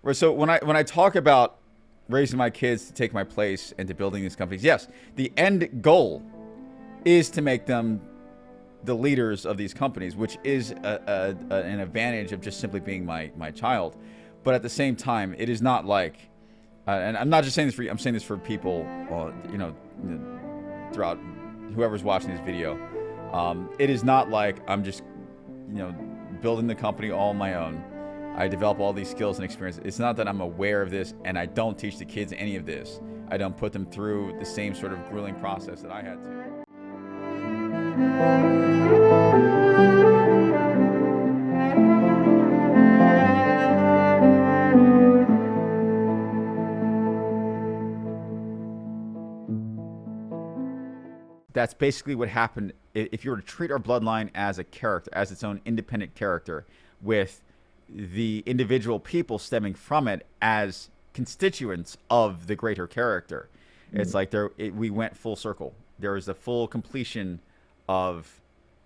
So when I talk about raising my kids to take my place and to building these companies, yes, the end goal is to make them the leaders of these companies, which is an advantage of just simply being my child. But at the same time, it is not like, and I'm not just saying this for you, I'm saying this for people, throughout whoever's watching this video. It is not like I'm just, building the company all on my own. I develop all these skills and experience. It's not that I'm aware of this and I don't teach the kids any of this. I don't put them through the same sort of grueling process that I had to. That's basically what happened. If you were to treat our bloodline as a character, as its own independent character, with the individual people stemming from it as constituents of the greater character, it's like we went full circle. There was a full completion of,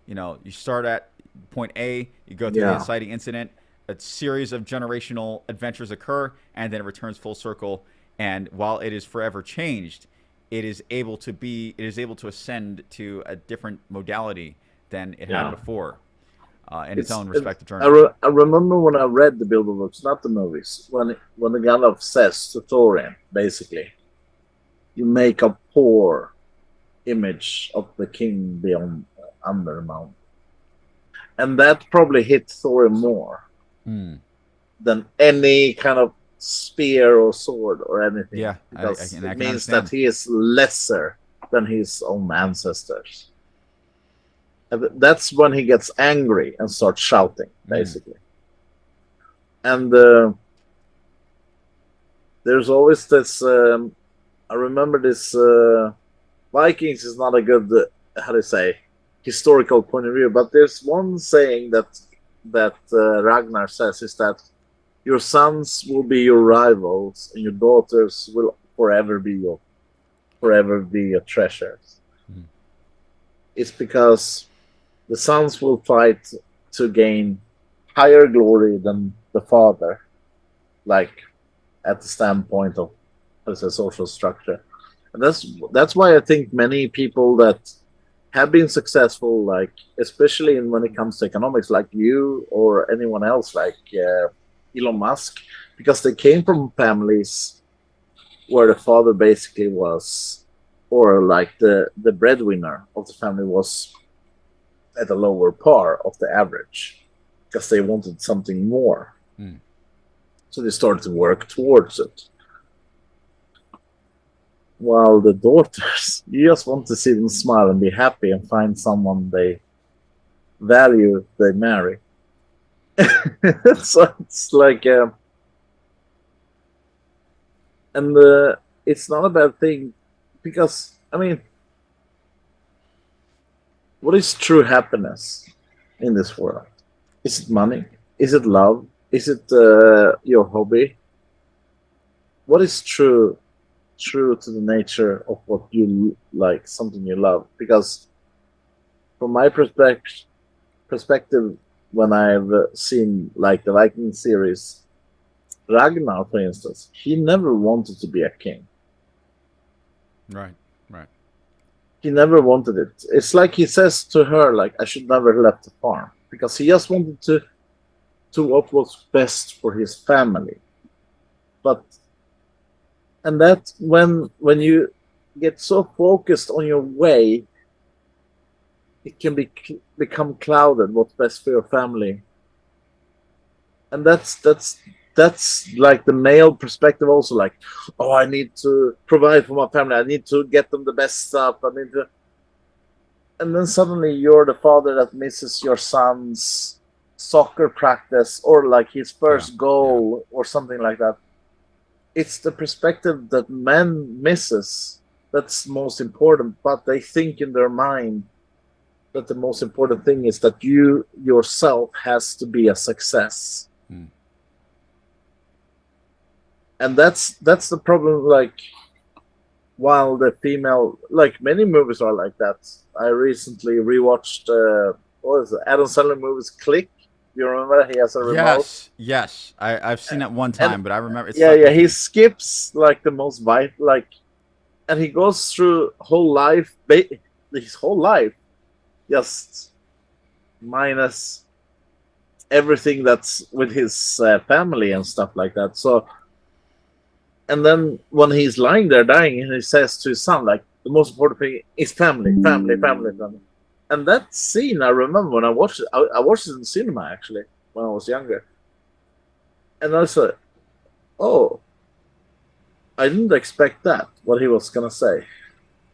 you start at point A, you go through the Yeah. inciting incident, a series of generational adventures occur, and then it returns full circle. And while it is forever changed, it is able to ascend to a different modality than it had Yeah. before, in its It's own it, respective journey. I remember when I read the Bilbo books, not the movies, when the Gandalf says to Thorin, basically, you make a poor image of the king beyond Undermount. And that probably hit Thorin more Hmm. than any kind of spear or sword or anything, Yeah, because I it can means that understand. he is lesser than his own ancestors. And that's when he gets angry and starts shouting, Hmm. basically. And there's always this. I remember this. Vikings is not a good, how do you say, historical point of view, but there's one saying that Ragnar says is that your sons will be your rivals, and your daughters will forever be your treasures. Hmm. It's because the sons will fight to gain higher glory than the father, like at the standpoint of as a social structure. And that's why I think many people that have been successful, like especially when it comes to economics, like you or anyone else, like Elon Musk, because they came from families where the father basically was, or like the breadwinner of the family was at a lower par of the average, because they wanted something more, Hmm. so they started to work towards it. While the daughters, you just want to see them smile and be happy and find someone they value, they marry. So it's like, and it's not a bad thing, because I mean, what is true happiness in this world? Is it money? Is it love? Is it your hobby? What is true to the nature of what you like, something you love? Because from my perspective, when I've seen like the Viking series, Ragnar, for instance, he never wanted to be a king. Right. Right. He never wanted it. It's like he says to her, like, I should never have left the farm, because he just wanted to what was best for his family. But and that when you get so focused on your way, it can become clouded. What's best for your family, and that's like the male perspective also, like, oh, I need to provide for my family, I need to get them the best stuff, I need to, and then suddenly you're the father that misses your son's soccer practice, or like his Yeah. first Yeah. goal or something like that. It's the perspective that men misses that's most important, but they think in their mind that the most important thing is that you yourself has to be a success. Hmm. And that's the problem, like, while the female, like many movies are like that. I recently rewatched what is it, Adam Sandler movies Click, You remember he has a remote? Yes. I've seen it one And time, but I remember it yeah, stuck yeah, with he me. skips like the most vital, like, and he goes through whole life, his whole life, just minus everything that's with his family and stuff like that. So, and then when he's lying there dying, and he says to his son, like, the most important thing is family, family, family, family. And that scene, I remember when I watched it. I watched it in cinema actually when I was younger, and I said, "Oh, I didn't expect that." What he was gonna say,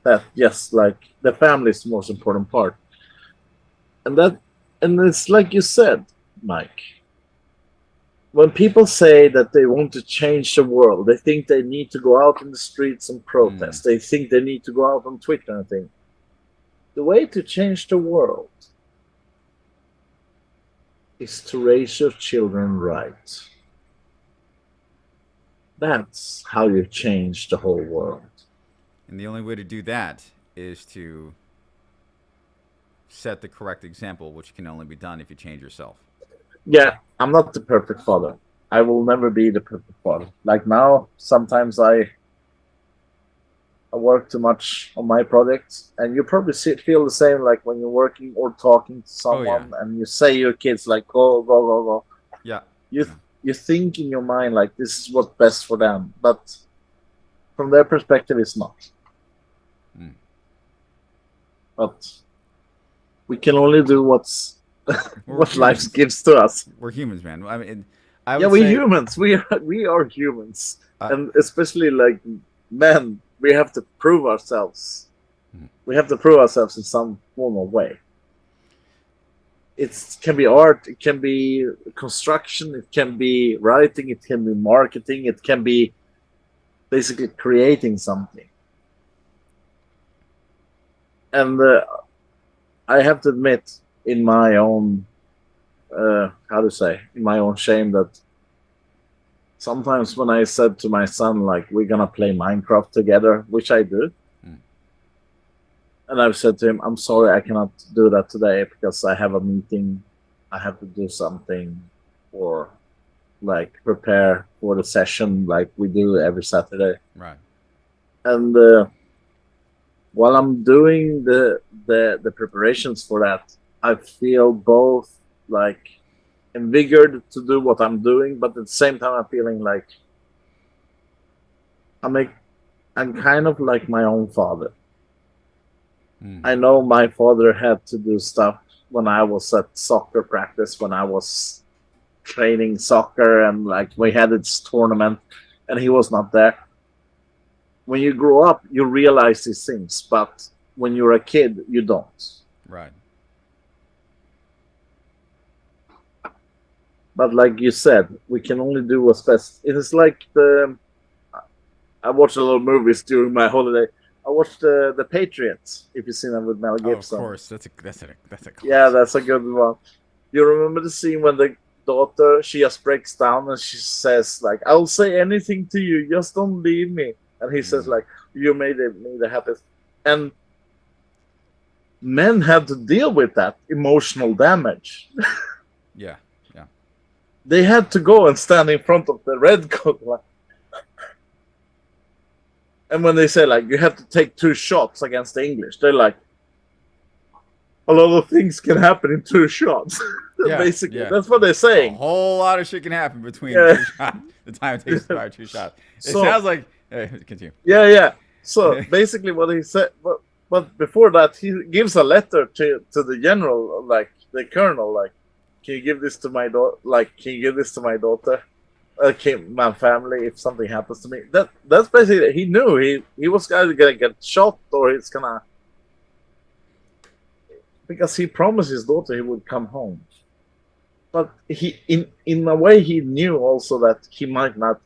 that yes, like the family is the most important part, and that, and it's like you said, Mike. When people say that they want to change the world, they think they need to go out in the streets and Mm. protest. They think they need to go out on Twitter and think. The way to change the world is to raise your children right. That's how you change the whole world. And the only way to do that is to set the correct example, which can only be done if you change yourself. Yeah, I'm not the perfect father. I will never be the perfect father. Like now, sometimes I work too much on my projects, and you probably feel the same. Like when you're working or talking to Oh yeah, someone, and you say your kids like go go go go. yeah, You yeah. you think in your mind like this is what's best for them, but from their perspective, it's not. Mm. But we can only do what's We're what life humans. gives to us. We're humans, man. I mean, I Yeah, would we say, humans. We are humans, uh, and especially like men, we have to prove ourselves. mm, We have to prove ourselves in some form of way. It can be art, it can be construction, it can be writing, it can be marketing, it can be basically creating something. And I have to admit, in my own how to say, in my own shame, that sometimes when I said to my son like we're gonna play Minecraft together, which I do, mm, and I've said to him, I'm sorry, I cannot do that today because I have a meeting, I have to do something, or like prepare for the session like we do every Saturday. right. And while I'm doing the preparations for that, I feel both like invigorated to do what I'm doing, but at the same time I'm feeling like I'm a, I'm kind of like my own father. Mm, I know my father had to do stuff when I was at soccer practice, when I was training soccer, and like we had this tournament, and he was not there. When you grow up, you realize these things, but when you're a kid, you don't. right. But like you said, we can only do what's best. It is like the I watched a lot of movies during my holiday. I watched the Patriots. If you've seen them with Mel Oh, of Gibson, course. That's a yeah, classic. that's a good one. You remember the scene when the daughter she just breaks down and she says like, "I'll say anything to you, just don't leave me." And he says Mm, like, "You me the happiest." And men have to deal with that emotional damage. yeah, yeah. They had to go and stand in front of the red coat, like, and when they say like you have to take 2 shots against the English, they're like, a lot of things can happen in 2 shots. Yeah, Basically, yeah. that's what they're A saying. whole lot of shit can happen between Yeah. two shots. The time it takes to fire 2 shots. It So sounds like. Continue. yeah, yeah. So basically, what he said, but before that, he gives a letter to the general, like the colonel, like, can you give this to my daughter? Like, can you give this to my daughter? Okay, my family. If something happens to me, that's basically he knew he was either gonna get shot or he's gonna, because he promised his daughter he would come home. But he in a way he knew also that he might not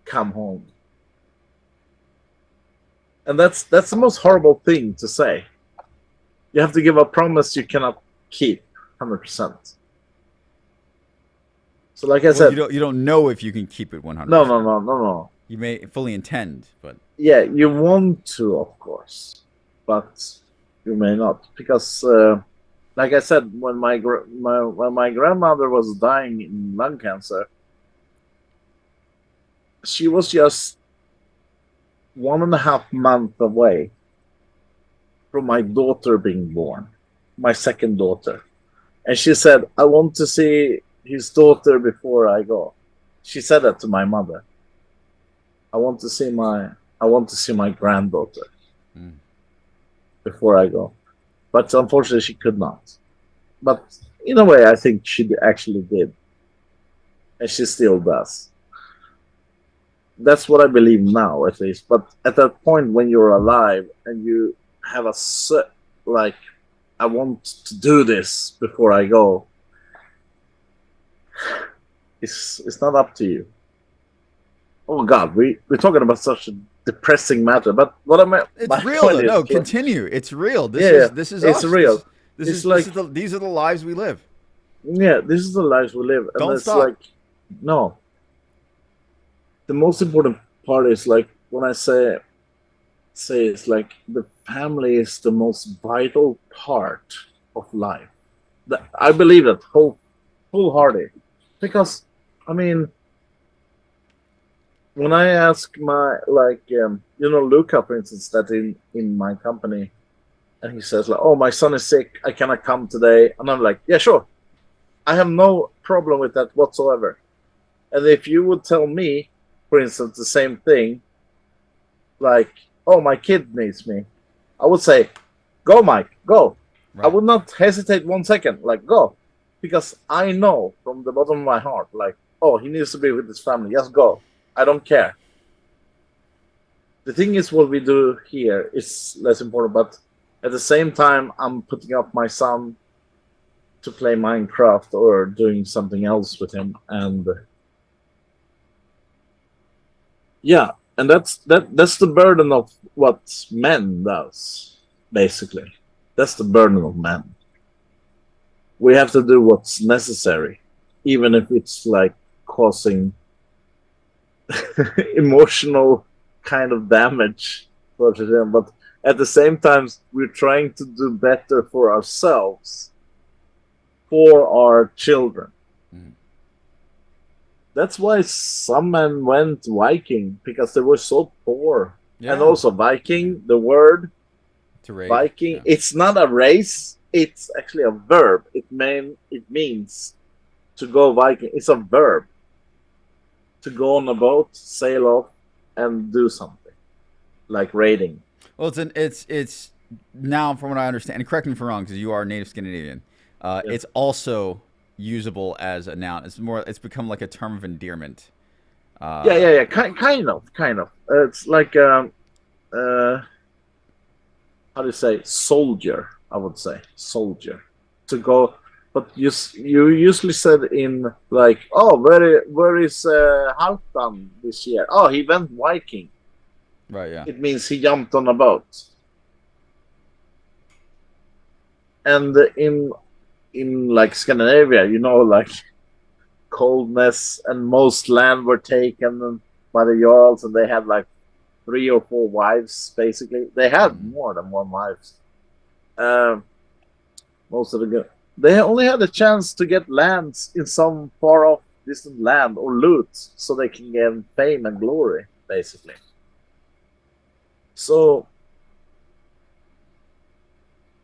come home, and that's the most horrible thing to say. You have to give a promise you cannot keep 100%. So like I Well, you said, don't know if you can keep it no, no, 100%. no, no, no. You may fully intend, but Yeah, you want to, of course, but you may not because like I said, when when my grandmother was dying in lung cancer, she was just 1.5 months away from my daughter being born, my second daughter. And she said, I want to see his daughter before I go. She said that to my mother. I want to see my I want to see my granddaughter Mm. before I go. But unfortunately she could not. But in a way I think she actually did. And she still does. That's what I believe now, at least. But at that point when you're alive and you have a like, I want to do this before I go, it's not up to you. Oh God, we're talking about such a depressing matter. But what I meant, It's my real point though. is, No, continue. It's real. yeah, This is it's us. This real. is this It's is this like, is the these are the lives we live. yeah, this is the lives we live, and Don't it's stop. like, no. The most important part is like when I say it's like the family is the most vital part of life. I believe that wholehearted, because I mean, when I ask my Luca, for instance, that in my company, and he says like, "Oh, my son is sick. I cannot come today," and I'm like, "Yeah, sure. I have no problem with that whatsoever." And if you would tell me, for instance, the same thing, like, "Oh, my kid needs me," I would say, "Go, Mike, go." I Right. would not hesitate 1 second, like, go, because I know from the bottom of my heart, like, oh, he needs to be with his family. Just go. I don't care. The thing is, what we do here is less important, but at the same time, I'm putting up my son to play Minecraft or doing something else with him, and yeah, and that's the burden of what men does, basically. That's the burden of men. We have to do what's necessary, even if it's like causing emotional kind of damage for them. But at the same time, we're trying to do better for ourselves, for our children. Mm. That's why some men went Viking, because they were so poor. And Yeah. also Yeah. Viking, the word To raid. Viking, Yeah. it's not a race, it's actually a verb. It means to go Viking. It's a verb. To go on a boat, sail off, and do something like raiding. Well, it's now from what I understand, and correct me if I'm wrong, because you are native Scandinavian. Yeah, It's also usable as a noun. It's more. It's become like a term of endearment. Uh, yeah. Kind of. It's like uh, how do you say, soldier? I would say soldier, to go. But you usually said in like, oh, where is Halfdan this year? Oh, he went Viking. right. Yeah. It means he jumped on a boat. And in like Scandinavia, like coldness, and most land were taken by the jarls, and they had like 3 or 4 wives. Basically, they had Mm. more than one wife. Um, Most of they only had a chance to get lands in some far off distant land or loot, so they can gain fame and glory, basically. So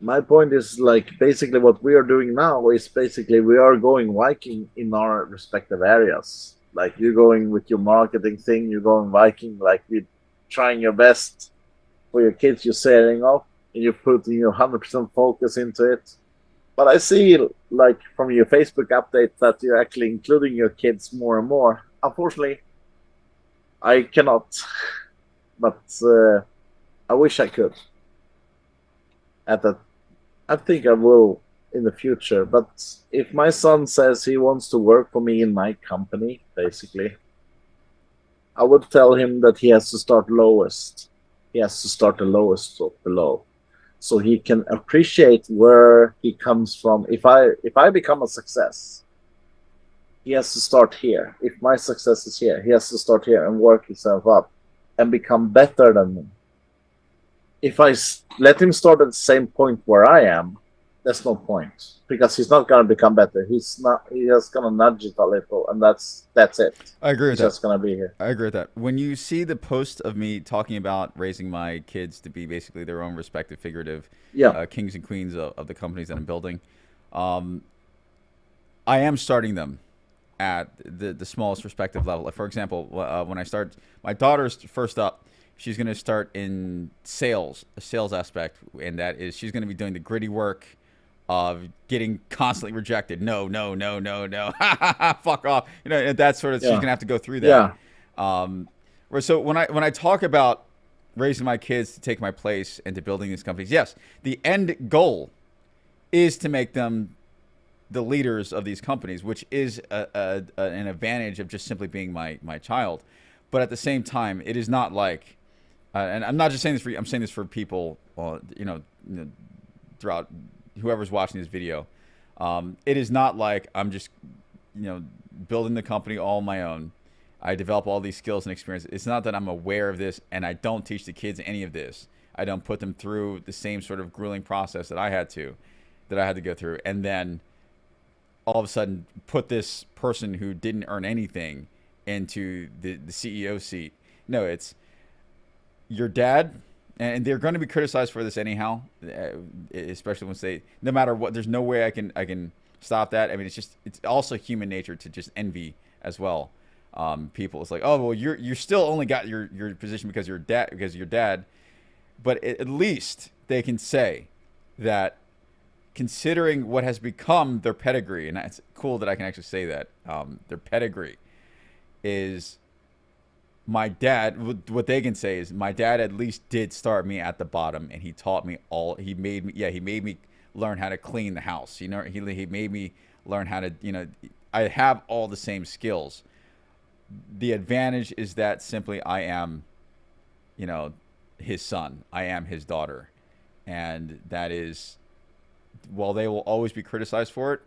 my point is like, basically what we are doing now is basically we are going Viking in our respective areas. Like, you're going with your marketing thing, you're going Viking, like you're trying your best for your kids, you're sailing off, and you're putting your 100% focus into it. But I see, like, from your Facebook update, that you're actually including your kids more and more. Unfortunately, I cannot, but I wish I could. At that, I think I will in the future. But if my son says he wants to work for me in my company, basically, I would tell him that he has to start lowest. He has to start the lowest of below, so he can appreciate where he comes from. If I become a success, he has to start here. If my success is here, he has to start here and work himself up and become better than me. If I let him start at the same point where I am, there's no point because he's not gonna become better. He's not. He just gonna nudge it a little, and that's it. I agree with He's that. just gonna be here. I agree with that. When you see the post of me talking about raising my kids to be basically their own respective figurative Yeah, kings and queens of the companies that I'm building, um, I am starting them at the smallest respective level. Like, for example, when I start, my daughter's first up, she's going to start in sales, a sales aspect, and that is she's going to be doing the gritty work of getting constantly rejected. No, no, no, no, no. Fuck off. You know, and that sort of she's yeah, gonna have to go through that. yeah, Um, so when I talk about raising my kids to take my place and to building these companies, yes, the end goal is to make them the leaders of these companies, which is an advantage of just simply being my child. But at the same time, it is not like, and I'm not just saying this for you, I'm saying this for people, throughout whoever's watching this video. It is not like I'm just, building the company all on my own. I develop all these skills and experience. It's not that I'm aware of this and I don't teach the kids any of this. I don't put them through the same sort of grueling process that I had to go through. And then all of a sudden put this person who didn't earn anything into the CEO seat. No, it's your dad, and they're going to be criticized for this anyhow, especially once they, no matter what, there's no way I can stop that. I mean, it's also human nature to just envy as well. People, it's like, oh well, you're still only got your position because your dad, but at least they can say that, considering what has become their pedigree, and it's cool that I can actually say that, their pedigree is my dad. What they can say is my dad at least did start me at the bottom, and he taught me all. He made me learn how to clean the house. He made me learn how to. I have all the same skills. The advantage is that simply I am, his son. I am his daughter, and that is, while they will always be criticized for it,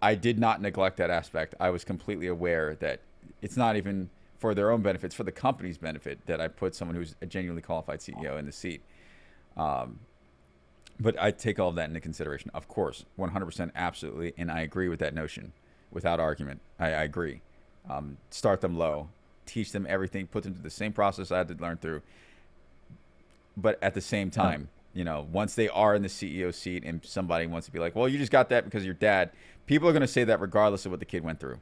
I did not neglect that aspect. I was completely aware that it's not even for their own benefit, it's for the company's benefit that I put someone who's a genuinely qualified CEO in the seat. But I take all of that into consideration, of course, 100%, absolutely, and I agree with that notion without argument. I agree. Start them low, teach them everything, put them through the same process I had to learn through. But at the same time, once they are in the CEO seat and somebody wants to be like, well, you just got that because of your dad, people are going to say that regardless of what the kid went through.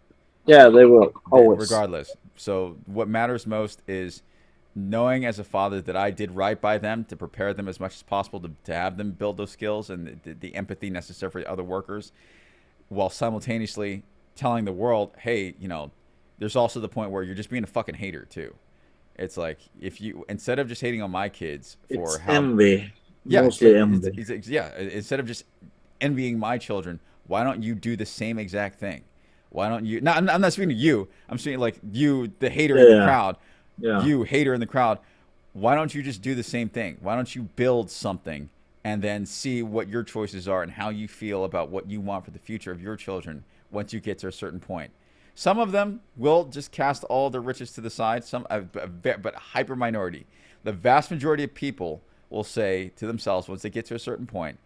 yeah. They will always. Regardless. So what matters most is knowing as a father that I did right by them to prepare them as much as possible to have them build those skills and the empathy necessary for the other workers, while simultaneously telling the world, hey, there's also the point where you're just being a fucking hater too. It's like, if you, instead of just hating on my kids for It's how envy, yeah, mostly envy. yeah. Instead of just envying my children, why don't you do the same exact thing? Why don't you? Not, I'm not speaking to you. I'm speaking like you, the hater in the Yeah, crowd. yeah. You hater in the crowd. Why don't you just do the same thing? Why don't you build something and then see what your choices are and how you feel about what you want for the future of your children once you get to a certain point? Some of them will just cast all their riches to the side. Some, but hyper minority. The vast majority of people will say to themselves once they get to a certain point,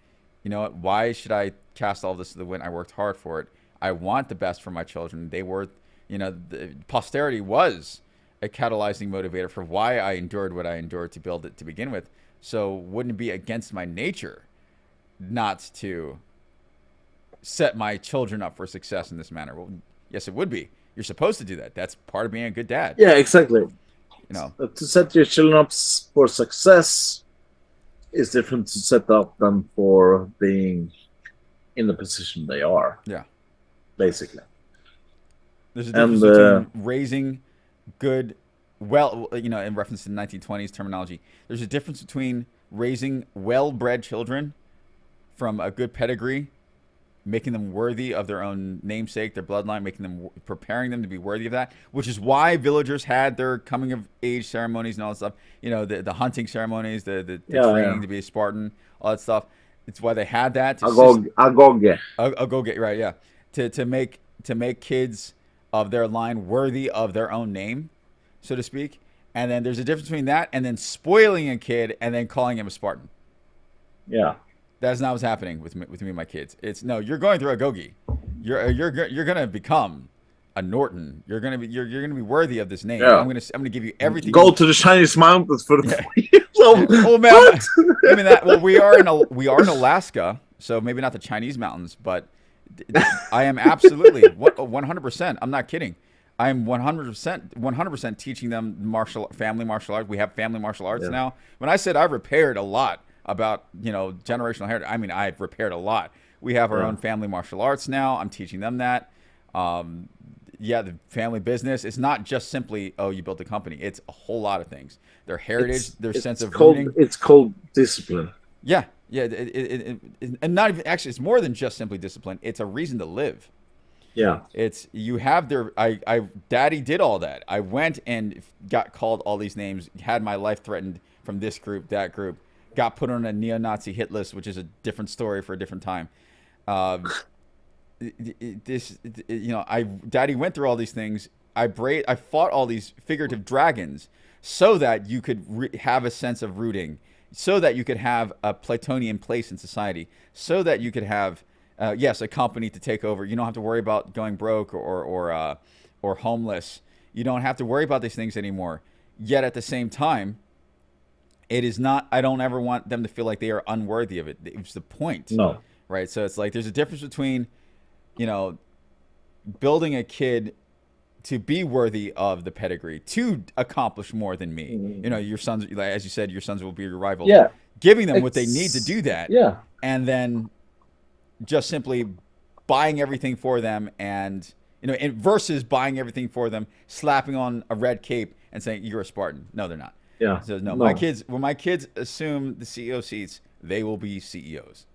you know what? Why should I cast all this to the wind? I worked hard for it. I want the best for my children. They were, the posterity was a catalyzing motivator for why I endured what I endured to build it to begin with. So wouldn't it be against my nature not to set my children up for success in this manner? Well, yes, it would be. You're supposed to do that. That's part of being a good dad. Yeah, exactly. You know. To set your children up for success is different to set up them for being in the position they are, Yeah. basically. There's a And difference between raising good, in reference to the 1920s terminology, there's a difference between raising well-bred children from a good pedigree, making them worthy of their own namesake, their bloodline, preparing them to be worthy of that, which is why villagers had their coming of age ceremonies and all that stuff. The hunting ceremonies, the training to be a Spartan, all that stuff. It's why they had that. Agoge. Agoge, right? Yeah, to make kids of their line worthy of their own name, so to speak. And then there's a difference between that and then spoiling a kid and then calling him a Spartan. Yeah. That's not what's happening with me and my kids. It's no, you're going through a gogi. You're gonna become a Norton. You're gonna be worthy of this name. Yeah. I'm gonna give you everything. Go to the Chinese mountains for the Yeah. so, Oh man, I mean that. Well, we are in Alaska, so maybe not the Chinese mountains, but I am absolutely 100%. I'm not kidding. I'm 100% teaching them family martial arts. We have family martial arts Yeah. now. When I said I've repaired a lot about generational heritage, I mean I've repaired a lot. We have our own family martial arts now. I'm teaching them that. The family business. It's not just simply, oh, you built a company. It's a whole lot of things. Their heritage, their sense of rooting. It's called discipline. Yeah. And not even, actually, it's more than just simply discipline. It's a reason to live. Yeah. It's, you have their, daddy did all that. I went and got called all these names, had my life threatened from this group, that group, got put on a neo-Nazi hit list, which is a different story for a different time. Daddy went through all these things. I fought all these figurative dragons so that you could have a sense of rooting, so that you could have a Platonian place in society, so that you could have, a company to take over. You don't have to worry about going broke or homeless. You don't have to worry about these things anymore. Yet at the same time, it is not. I don't ever want them to feel like they are unworthy of it. It was the point. No. Right. So it's like there's a difference between, building a kid to be worthy of the pedigree, to accomplish more than me. Your sons, as you said, your sons will be your rivals. Yeah. Giving them what they need to do that. Yeah. And then just simply buying everything for them and versus buying everything for them, slapping on a red cape and saying, you're a Spartan. No, they're not. Yeah. So no, my kids, when my kids assume the CEO seats, they will be CEOs.